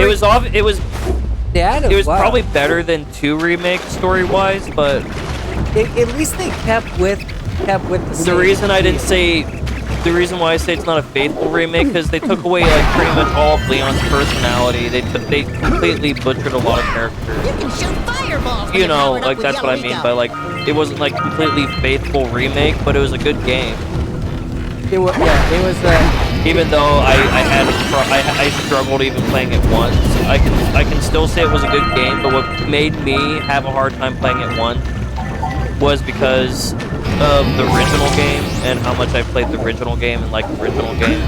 It was off. It was. It was probably better than 2 remake story-wise, but at least they kept with the reason I didn't say. The reason why I say it's not a faithful remake because they took away like pretty much all of Leon's personality. They completely butchered a lot of characters. You can shoot fireballs. You know, like that's what I mean by like it wasn't like completely faithful remake, but it was a good game. It was even though I struggled even playing it once. I can still say it was a good game, but what made me have a hard time playing it once was because of the original game and how much I played the original game and like the original game.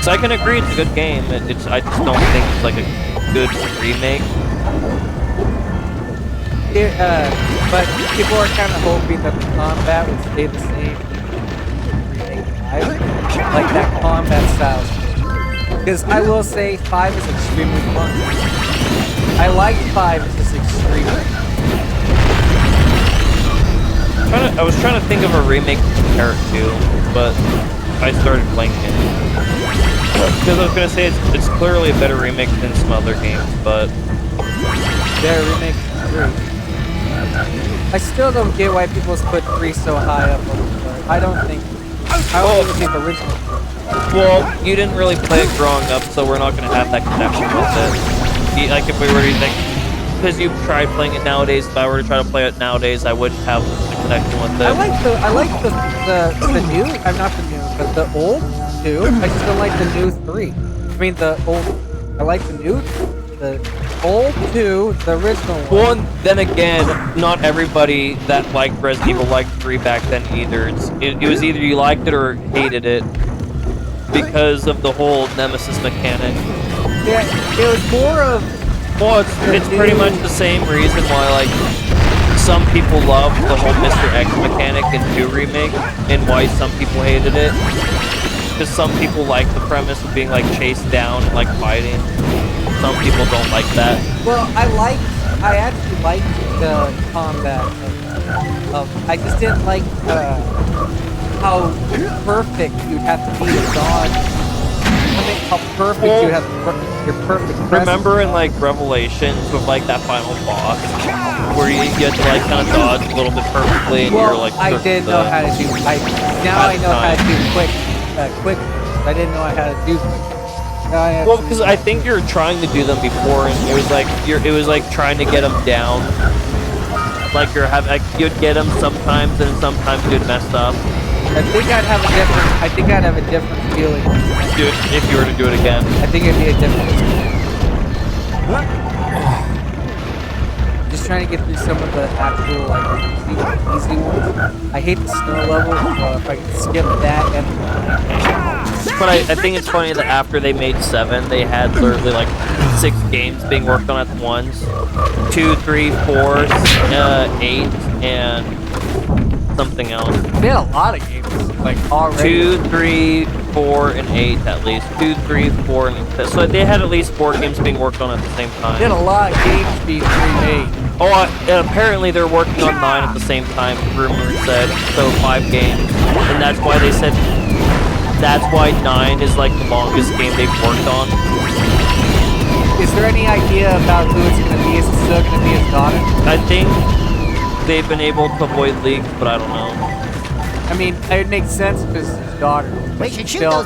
So I can agree it's a good game. I just don't think it's like a good remake. But people are kind of hoping that the combat would stay the same. Like that combat style. Because I will say 5 is extremely fun. I like 5, it's just extremely fun. I was trying to think of a remake to compare it to, but I started playing it. Because I was going to say it's clearly a better remake than some other games, but... Their remake is true. I still don't get why people put 3 so high up on the chart. I don't think the original. Well, you didn't really play it growing up, so we're not going to have that connection with it. Like if we were to think... Because you tried playing it nowadays, if I were to try to play it nowadays, I wouldn't have the connection with it. I like the new, I'm not the new, but the old 2. I just don't like the new 3. I mean the old, I like the new, the old 2, the original one. Well, and then again, not everybody that liked Resident Evil liked 3 back then either. It was either you liked it or hated it because of the whole Nemesis mechanic. Yeah, it was more of... Well, it's pretty much the same reason why, like, some people loved the whole Mr. X mechanic in 2 Remake, and why some people hated it. Because some people like the premise of being, like, chased down and, like, fighting. Some people don't like that. Well, I actually liked the combat I just didn't like, how perfect you'd have to be to dodge. I mean, how perfect you have your perfect presence. Remember in like Revelations with like that final boss where you get to like kind of dodge a little bit perfectly and you're like I didn't know how to do I know how to do quick. I didn't know how to do quick. Well, because I think you're trying to do them before and it was like trying to get them down. Like you'd get them sometimes and sometimes you'd mess up. I think I'd have a different feeling. Dude, if you were to do it again. I think it'd be a different feeling. Just trying to get through some of the actual, like, easy ones. I hate the snow level, so if I could skip that and... But I think it's funny that after they made 7, they had literally, like, 6 games being worked on at once. 2, 3, 4, 8, and... something else. They had a lot of games, like already. 2, 3, 4, and 8 at least. 2, 3, 4, and 8. So they had at least 4 games being worked on at the same time. They had a lot of games being remade. Oh, and apparently they're working on 9 at the same time, rumors said. So 5 games. And that's why they said... That's why 9 is like the longest game they've worked on. Is there any idea about who it's going to be? Is it still going to be his daughter? I think... they've been able to avoid leaks, but I don't know. I mean, it makes sense because it's his daughter. But it's still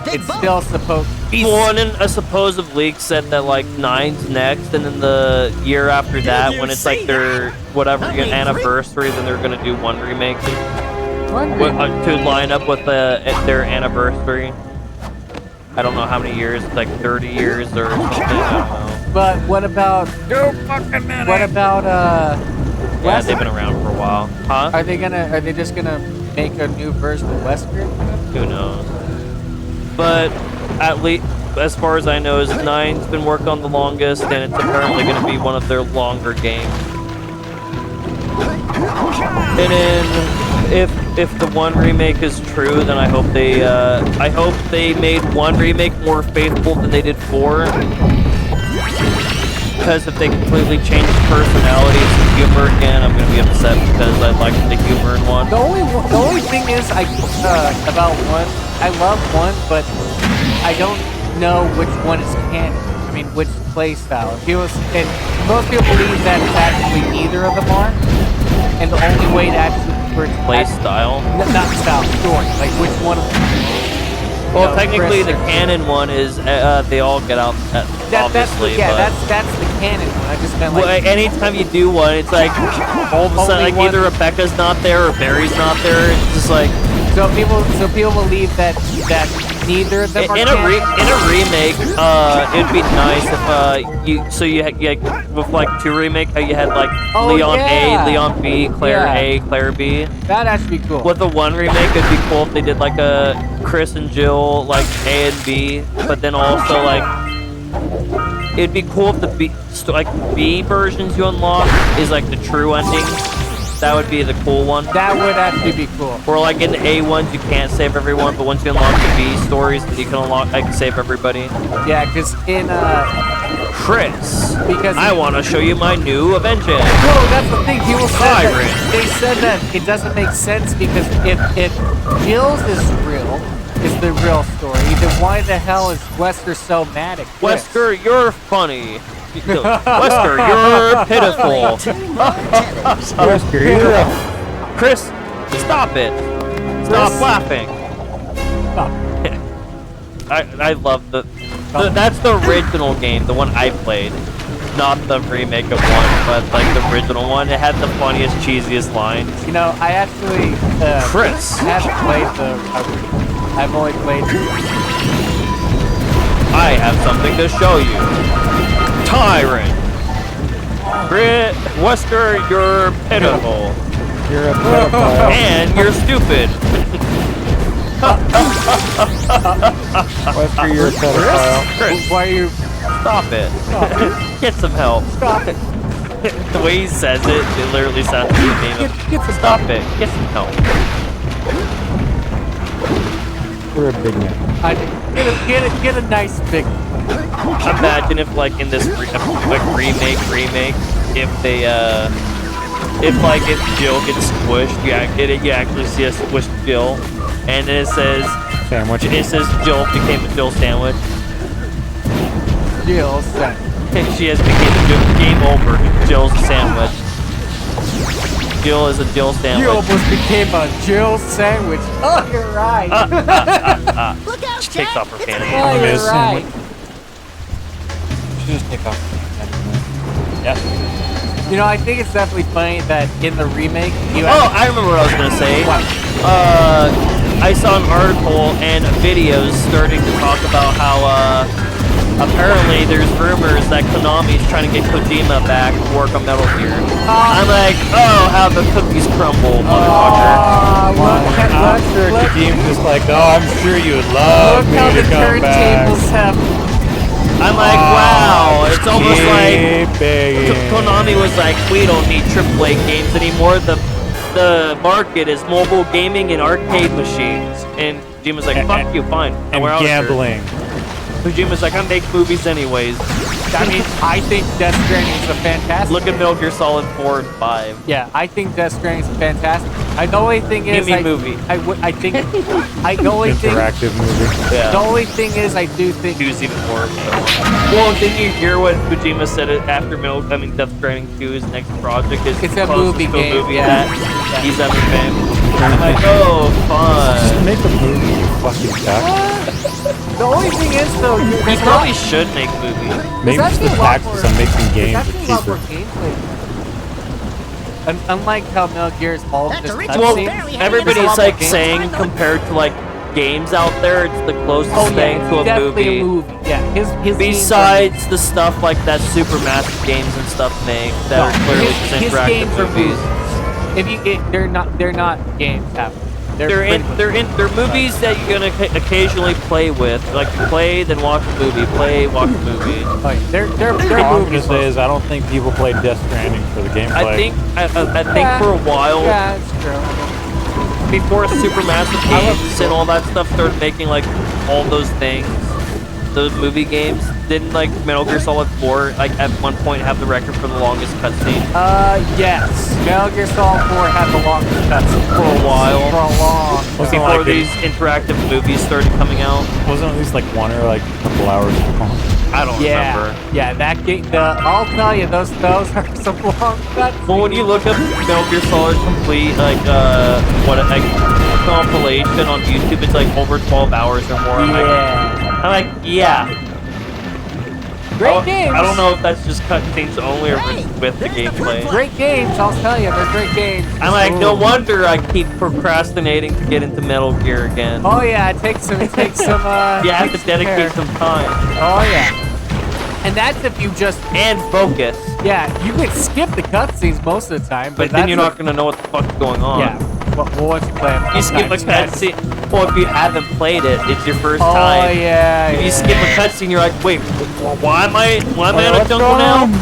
supposed to be... Well, and then a supposed leak said that, like, 9's next, and then the year after that, when it's, like, their, whatever, anniversary, then they're gonna do 1 remake. To line up with their anniversary. I don't know how many years, it's like 30 years or something, I don't know. But what about... What about, Yeah, they've been around for a while. Huh? Are they just gonna make a new version of Wesker? Who knows? But at least, as far as I know, is 9's been worked on the longest, and it's apparently going to be one of their longer games. And then, if the 1 remake is true, then I hope they made 1 remake more faithful than they did 4. Because if they completely change the personalities and humor again, I'm gonna be upset because I liked the humor in 1. The only thing is, about 1, I love 1, but I don't know which one is canon. I mean, which play style. And most people believe that it's actually neither of them are. And the only way to actually play style, not style, story. Like which one of them? Well, technically, the canon one is they all get out. Obviously, that's the canon one. I just meant like. Well, anytime you do one, it's like all of a sudden, like either Rebecca's not there or Barry's not there. It's just like. So people believe that neither of them are in a remake. It'd be nice if you had with like 2 remake how you had like Leon A, Leon B, Claire A, Claire B. That'd actually be cool. With the 1 remake, it'd be cool if they did like a Chris and Jill like A and B, but then also like it'd be cool if the B versions you unlock is like the true ending. That would be the cool one. That would actually be cool. Or like in the A ones, you can't save everyone, but once you unlock the B stories, then you can unlock, save everybody. Yeah, because in Chris, because I want to show you my new Avengers. No, that's the thing. People said that, they said that it doesn't make sense because if Jill's is the real story, then why the hell is Wesker so mad at Chris? Wesker, you're funny. Wesker, you're pitiful. Wesker, you're Chris, stop it. Stop laughing. Stop. I love that's the original game, the one I played. Not the remake of 1, but like the original one. It had the funniest, cheesiest lines. You know, I actually Chris. I haven't played I've only played I have something to show you. Tyrant. Wesker, you're pitiful. You're a pedophile. And you're stupid. Wesker, you're a pedophile. Chris, why are you... Stop it. Get some help. Stop it. The way he says it literally sounds like the name of... Stop it. Get some help. You're a big man. Get a nice big... Imagine if like in this remake, if they if Jill gets squished, you actually see a squished Jill, and then it says sandwich. It says Jill became a Jill sandwich. Jill sandwich. She has became a game over. Jill's a sandwich. Jill is a Jill sandwich. You almost became a Jill sandwich. Oh, you're right. Look out, she takes off her panties. Oh, you're right. Just take off. Yep. You know, I think it's definitely funny that in the remake, I remember what I was gonna say. What? I saw an article and videos starting to talk about how apparently there's rumors that Konami's trying to get Kojima back to work on Metal Gear. I'm like, oh, how the cookies crumble, motherfucker. I'm sure Kojima's just like, oh, I'm sure you would love me to come back. I'm like, wow, it's almost like Konami was like, we don't need AAA games anymore. The market is mobile gaming and arcade machines. And Kojima's like, fuck you, fine. And gambling. Kojima's like, I make movies anyways. I mean, I think Death Stranding is a fantastic. Look at Metal Gear Solid 4 and 5. Yeah, I think Death Stranding is fantastic. The only thing is, movie. I think the only thing. Interactive movie. Yeah. The only thing is, I do think 2's even more. Well, didn't you hear what Kojima said after Death Stranding 2's next project is it's a movie game. That he's ever been. I'm like, oh, fun. Just make a movie, you fucking cock. The only thing is, though, he probably should make movies. Maybe just the taxes on making games are cheaper. Unlike how Metal Gear is all just cutscenes. Everybody's like saying compared to like games out there, it's the closest thing to a movie. Yeah, his besides the stuff like that Supermassive games and stuff make that are clearly just interactive movies. They're not games happening. They're movies that you're gonna occasionally play with. Like you play, then watch a movie. Play, watch a movie. They're All I'm gonna say is I don't think people play Death Stranding for the gameplay. I think for a while. Yeah, it's true. Before Supermassive games and all that stuff started making like all those things. those movie games, didn't like Metal Gear Solid 4 like at one point have the record for the longest cutscene? Yes. Metal Gear Solid 4 had the longest cutscene For a while. For a long Wasn't Before like these interactive movies started coming out. Wasn't at least like 1 or like a couple hours long? I don't remember. Yeah, that game. I'll tell you, those are some long cutscenes. Well, when you look up Metal Gear Solid Complete, like compilation on YouTube, it's like over 12 hours or more. Yeah. I'm like, yeah. Great games. I don't know if that's just cutscenes only or with the gameplay. Great games, I'll tell you, they're great games. I'm like, no wonder I keep procrastinating to get into Metal Gear again. Oh yeah, it takes some. You have to dedicate some time. Oh yeah. And that's if you just And focus. yeah, you can skip the cutscenes most of the time, But then you're not going to know what the fuck's going on. Yeah. Well, once you play it, You skip a cutscene. Well, if you haven't played it, it's your first time. Oh yeah. If you skip a cutscene, you're like, wait, why am I in a what's jungle going now? on?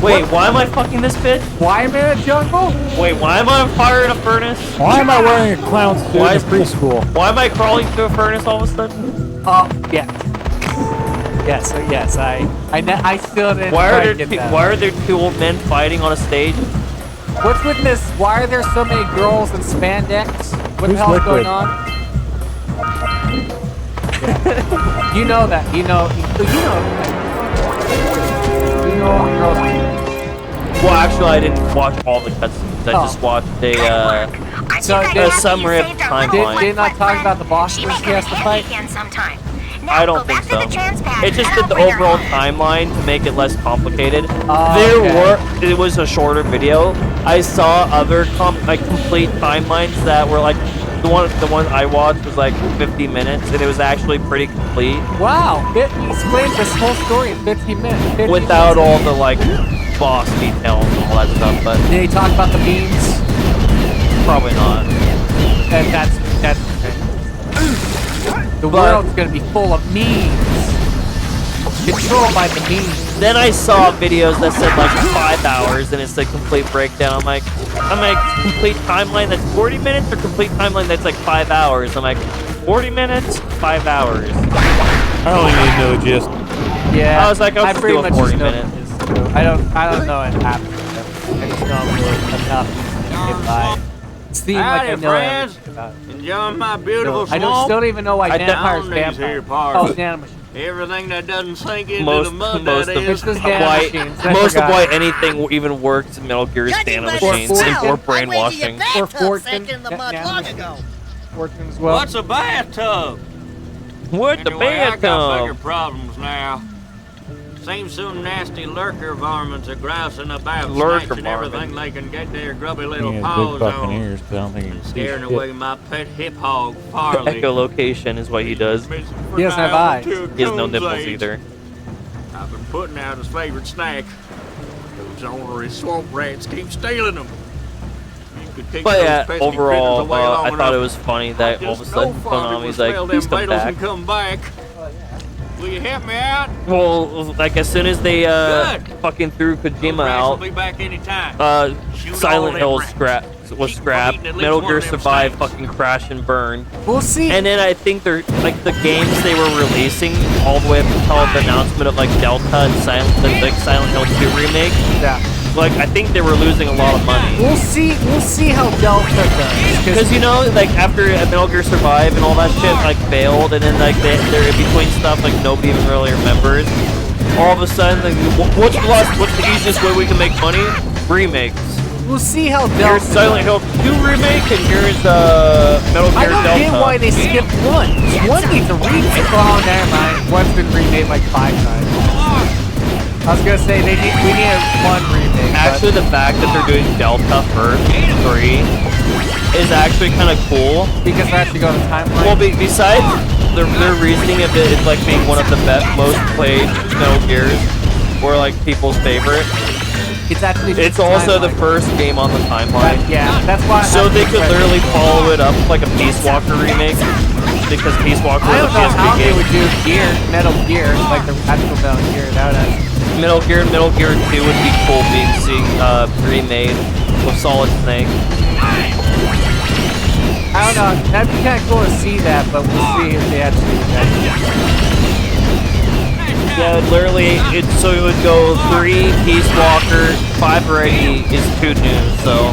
Wait, why am I fucking this bitch? Why am I in a jungle? Wait, why am I on fire in a furnace? Why am I wearing a clown suit Why in is- preschool? Why am I crawling through a furnace all of a sudden? Yeah. Yes, I still didn't Why quite are get there that. why are there two old men fighting on a stage? What's with this? Why are there so many girls in spandex? What the Who's hell is Liquid? going on? Yeah. You know that. You know girls. Well, actually, I didn't watch all the cutscenes. I just watched a summary of the timeline. Did not talk about the bosses he has to fight? I don't think so. It's just that the overall timeline to make it less complicated. It was a shorter video. I saw other complete timelines that were like the one I watched was like 50 minutes, and it was actually pretty complete. Wow, he explained this whole story in 15 minutes. 15 Without minutes. all the like boss details and all that stuff, but Did he talk about the beams? probably not. That's okay. The world's gonna be full of memes. Controlled by the memes. Then I saw videos that said like 5 hours, and it's a complete breakdown. I'm like, complete timeline that's 40 minutes, or complete timeline that's like 5 hours. I'm like, 40 minutes, 5 hours. I don't even know the gist. Yeah. I was like, I'll just pretty do a much 40 just know minute. this too. I don't know it happened. I just know enough to get by. It seemed like I know everything about it. Enjoying my beautiful I don't even know why vampires down these here vampires. parts. Oh, Nanomachine. Everything that doesn't sink into Most the mud most that of is. It's just why nanomachines. I most of forgot. why anything even works in Metal Gear is nanomachines or brainwashing. Or Fortune. in the mud long ago. Fortune as well. What's a bathtub? What the Anyway, I got bigger bathtub? problems now. Seems some nasty lurker varmints are grousing about, Lurker snatching everything varmint. they can get their grubby He little has paws big fucking on. ears, but I don't think he can see Scaring shit. away my pet hip hog, Farley. Echolocation is what he does. He doesn't have eyes. He has no nipples either. I've been putting out his favorite snack. Those ornery swamp rats keep stealing them. You could keep But those yeah, pesky overall, critters away long I thought it enough. was funny that all of a sudden Konami's like, please come back. And come back. Will you help me out? Well, like as soon as they Good. fucking threw Kojima I'll out, be back anytime. Silent all Hill them rats. was Keep scrapped. eating at least Metal one Gear of them Survive snakes. fucking crash and burn. We'll see. And then I think they're like the games they were releasing all the way up until the announcement of like Delta and Silent Hill 2 remake. Yeah. Like I think they were losing a lot of money. We'll see how Delta does. Because you know, like after Metal Gear Survive and all that shit like failed, and then like they're in between stuff like nobody even really remembers. All of a sudden, like, what's the easiest way we can make money? Remakes. We'll see how Here's Delta Silent Hill 2 remake, and here's Metal I Gear don't Delta. get why they skipped one. One needs a remake. Oh, never mind. One's been remade like 5 times. I was gonna say we need one remake. Actually, the fact that they're doing Delta first, 3, is actually kind of cool. because they're actually going to timeline. Well, besides their reasoning of it like being one of the most played Metal Gears, or like people's favorite, it's actually it's also the first game on the timeline. That's why. So they could literally follow it up like a Peace Walker remake, because Peace Walker I was don't a know how PSP they game. would do Metal Gear, like the actual Metal Gear. That would Metal Gear and Metal Gear 2 would be cool being remade with Solid Snake. I don't know. That'd be kind of cool to see that, but we'll see if they actually do that. Yeah, literally, so it would go 3 Peace Walker, 5 already is too new, so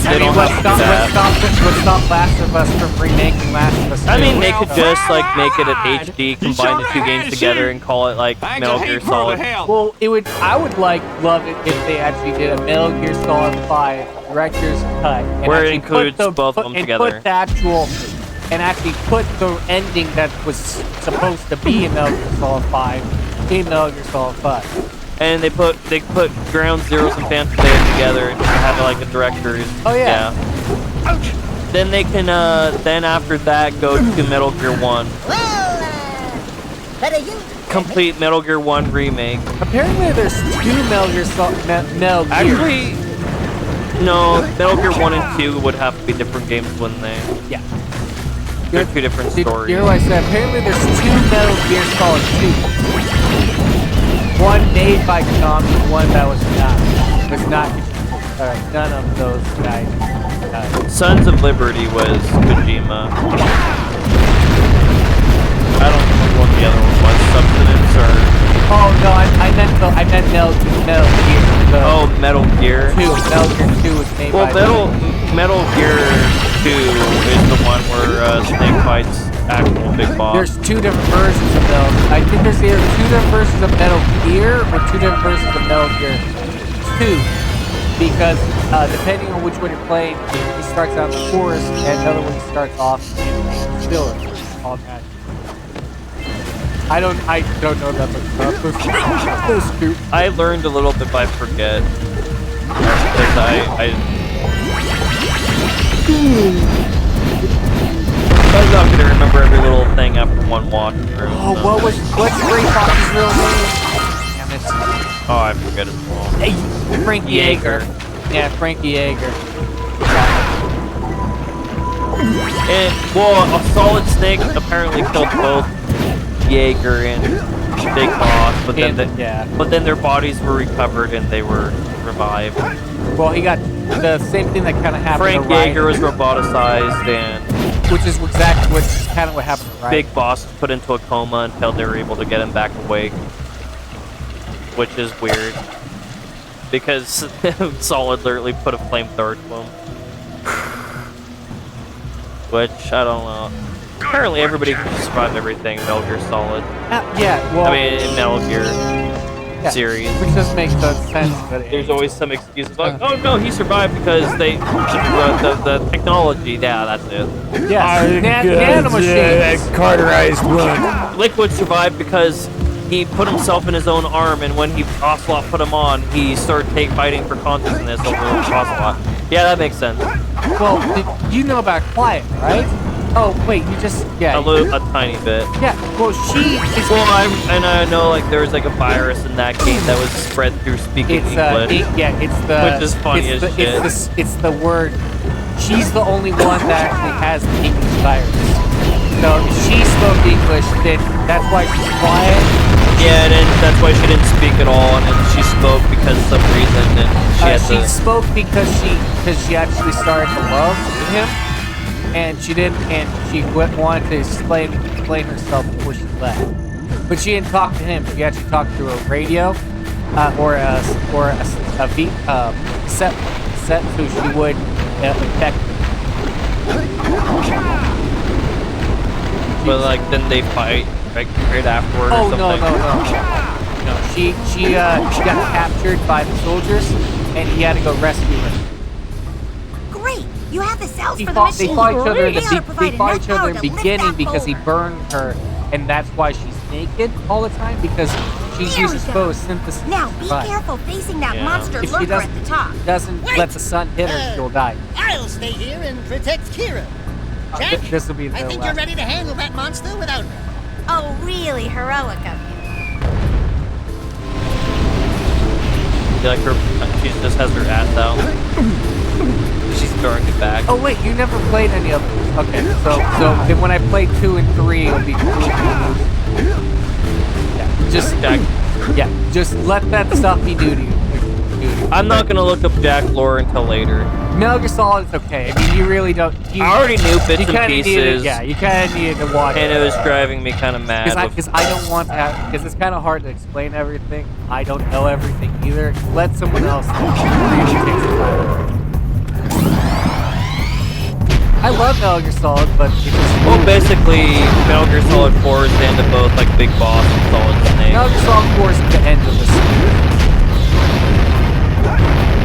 they don't have to do that. What stopped Last of Us from remaking Last of Us 2? I mean, they could just like make it at HD, combine the 2 games together, and call it like Metal Gear Solid. Well, I would love it if they actually did a Metal Gear Solid 5 director's cut, and Where it actually includes both of them together. Put the actual, and actually put the ending that was supposed to be in Metal Gear Solid 5 in Metal Gear Solid 5. And they put Ground Zeroes and Phantom Pain together and have like a director's. Oh yeah. Then they can then after that go to Metal Gear 1. Complete Metal Gear 1 remake. Apparently there's 2 Metal Gear Solid Metal Gear. Actually, no, Metal Gear 1 and 2 would have to be different games, wouldn't they? Yeah. They're 2 different stories. You know what I said? Apparently there's 2 Metal Gear Solid 2. One made by Konami, one that was not. None of those guys. Sons of Liberty was Kojima. I don't remember what the other one was. Substance or? Oh no, I meant Metal Gear. Oh, Metal Gear. 2. Metal Gear 2 was made by. Metal Gear 2 is the one where Snake fights actual big boss. There's 2 different versions of Metal. I think there's either 2 different versions of Metal Gear or 2 different versions of Metal Gear 2. Because depending on which one you're playing, he starts out in the forest, and the other one starts off in still all that. I don't know that much about those 2. I learned a little bit by forget. Because I'm not gonna remember every little thing after one walk through. Oh, so. What's Gray Fox's real name? Damn it. Oh, I forget his name. Hey, Frank Yeager. Yeah, Frankie Yeager. And, well, a Solid Snake apparently killed both Yeager and Big Boss, but then their bodies were recovered and they were revived. Well, he got the same thing that kind of happened. Frank Yeager was roboticized, and which is kind of what happened to Ryan. Big Boss was put into a coma until they were able to get him back awake, which is weird because Solid literally put a flamethrower to him. Which I don't know. Apparently, everybody can survive everything in Metal Gear Solid. Yeah, well, I mean, in Metal Gear series, which does make sense. But there's always some excuses like, "Oh no, he survived because the technology." Yeah, that's it. Yeah, nanomachines. Cauterized wound. Liquid survived because he put himself in his own arm, and when Ocelot put him on, he started fighting for consciousness over Ocelot. Yeah, that makes sense. Well, you know about Quiet, right? Oh wait, you just a tiny bit. Yeah, well she is. Well, I know like there was like a virus in that game that was spread through speaking English. Which is funny as shit. It's the word. She's the only one that actually has the English virus. So if she spoke English, then that's why she's quiet. Yeah, and that's why she didn't speak at all, and then she spoke because of some reason, and she spoke because she actually started to love him. And she didn't, and she wanted to explain herself before she left. But she didn't talk to him. She actually talked through a radio, or a set, so she would affect. But like, then they fight like right afterward. Oh or something. No. She got captured by the soldiers, and he had to go rescue her. Great. You have the cells for the machine. They fought each other in the beginning because he burned her, and that's why she's naked all the time, because she's used to photosynthesis. Now be careful facing that monster lurker at the top. Doesn't let the sun hit her, she'll die. I'll stay here and protect Kira. Jack, this will be the I think you're ready to handle that monster without me. Oh, really heroic of you. Like she just has her ass out. She's throwing it back. Oh wait, you never played any of them. Okay, so then when I play 2 and 3, it'll be cool. Yeah, just let that stuff be new to you. dude. I'm not gonna look up Jack lore until later. Metal Gear Solid is okay. I mean, you really don't. I already knew bits you and kinda pieces. needed, yeah, you kind of needed to watch And it was driving me kind of mad. Because I don't want to have, because it's kind of hard to explain everything. I don't know everything either. Let someone else really take some time. I love Metal Gear Solid, but it just Well, basically, Metal Gear Solid 4 is the end of both, like Big Boss and Solid Snake. Metal Gear Solid 4 is the end of the series.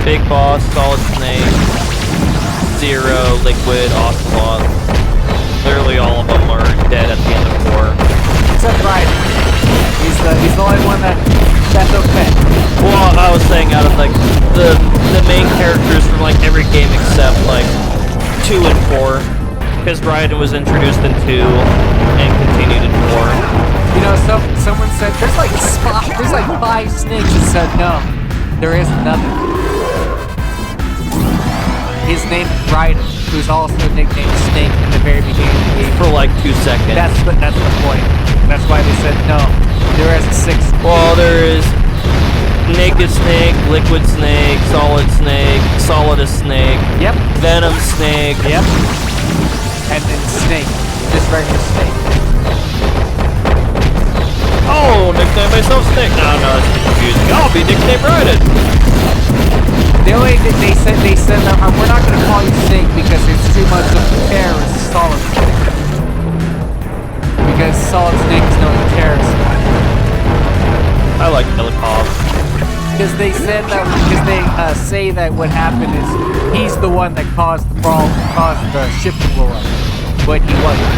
Big Boss, Solid Snake, Zero, Liquid, Ocelot. Literally all of them are dead at the end of 4. Except Ryder. He's the only one that's okay. Well, I was saying out of like the main characters from like every game except like 2 and 4, because Raiden was introduced in 2 and continued in 4. You know, someone said there's like 5 snakes and said no, there is nothing. His name is Raiden, who's also nicknamed Snake in the very beginning of the game. For like 2 seconds. That's the point. That's why they said no. There is a 6th. Well, there is Naked Snake, Liquid Snake, Solid Snake, Solidus Snake. Yep. Venom Snake. Yep. And then Snake. Just regular Snake. Oh, nickname myself Snake. No, it's confusing. I'll be nicknamed Raiden. The only thing they said we're not going to call you Snake because it's too much of a terrorist Solid Snake. Because Solid Snake is known as terrorist. I like Milikov. Because they said that because they say that what happened is he's the one that caused the problem, caused the ship to blow up, but he wasn't.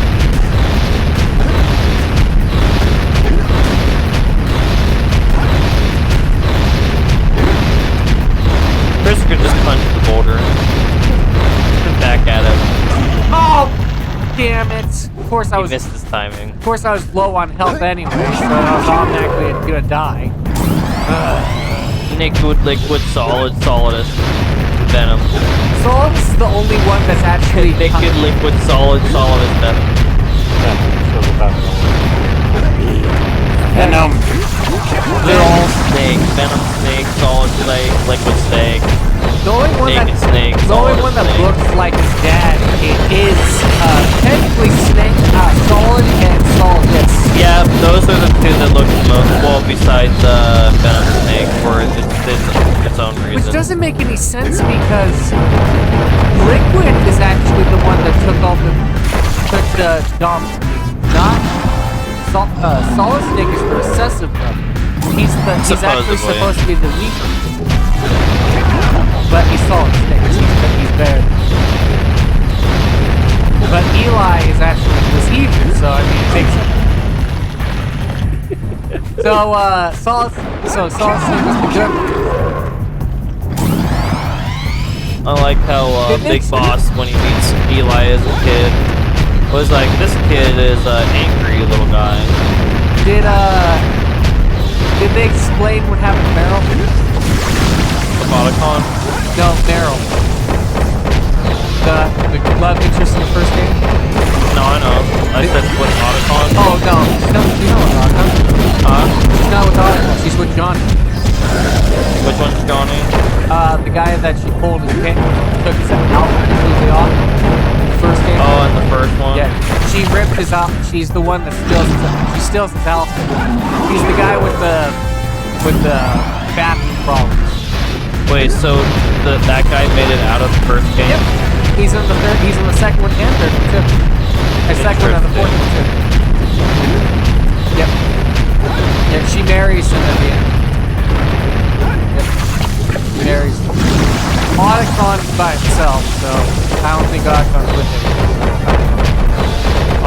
Chris could just punch the boulder and back at him. Oh, damn it! Of course I He was. missed his timing. Of course I was low on health anyway, so I was automatically gonna die. Liquid, Solid, Solidus, Venom. Solid is the only one that's actually Naked, Liquid, Solid, Solidus, Venom. Venom. They're all Snake. Venom Snake, Solid Snake, Liquid Snake. The only one Naked Snake, the only Solid one that Snake. looks like his dad is technically Snake, Solid and Solidus. Yeah, those are the 2 that look the most well besides Venom Snake for its own reason. Which doesn't make any sense because Liquid is actually the one that took the dump. Not Solid Snake is the recessive one. He's actually Supposedly. supposed to be the weaker. But he's Solid Snake. He's better. But Eli was evil, so I mean it takes him. Solid Snake was the good one. I like how Big Boss, when he meets Eli as a kid, was like, this kid is an angry little guy. Did they explain what happened to Meryl? The Boticon? No, Meryl. The love interest in the first game? No, I know. I said with Boticon. Oh, no. She's not with Otacon. Huh? She's not with Otacon. She's with Johnny. Which one's Johnny? The guy that she pulled his pin, took his outfit completely off. The first game. Oh, in the first one? Yeah. She ripped his out. She's the one that steals his outfit. He's the guy with the bathroom problems. Wait, so that guy made it out of the first game? Yep. He's in the second one and third one too. The second one and the fourth one too. Yep. Yeah, she marries him at the end. Yep. She marries him. Otacon's by himself, so I don't think Otacon's with him.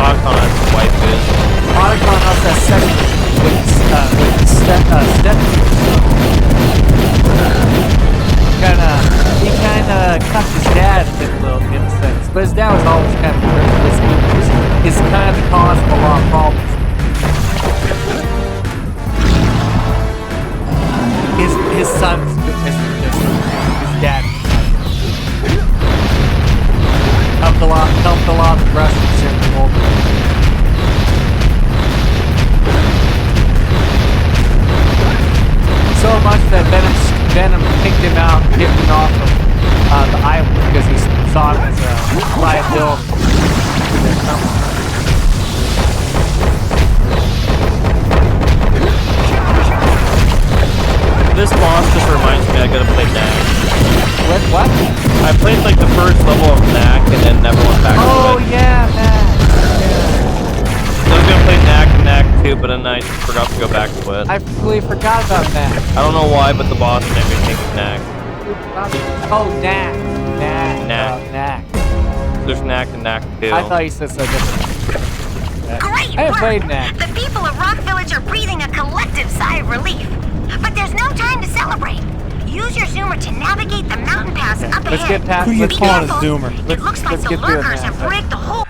Otacon has a wife is. Otacon also has sex with Stephanie. He kinda cut his dad in a sense, but his dad was always kind of ruthless. He's kind of the cause of a lot of problems. His son's his dad helped a lot of the Russians in the World War. So much that Venom picked him saw him as a liability. This boss just reminds me I gotta play Knack. What? I played like the first level of Knack and then never went back to it. Oh yeah, man. I was gonna play Knack and Knack 2, but then I just forgot to go back to it. I completely forgot about that. I don't know why, but the boss made me think of Knack. Oh, Knack. Knack. There's Knack and Knack 2. I thought you said so different. Great I haven't work. played Knack. The people of Rock Village are breathing a collective sigh of relief. But there's no time to celebrate. Use your zoomer to navigate the mountain pass up ahead. Let's get past. Who you Let's calling a Careful. zoomer? It looks like let's the get through it, lurkers man. have rigged the whole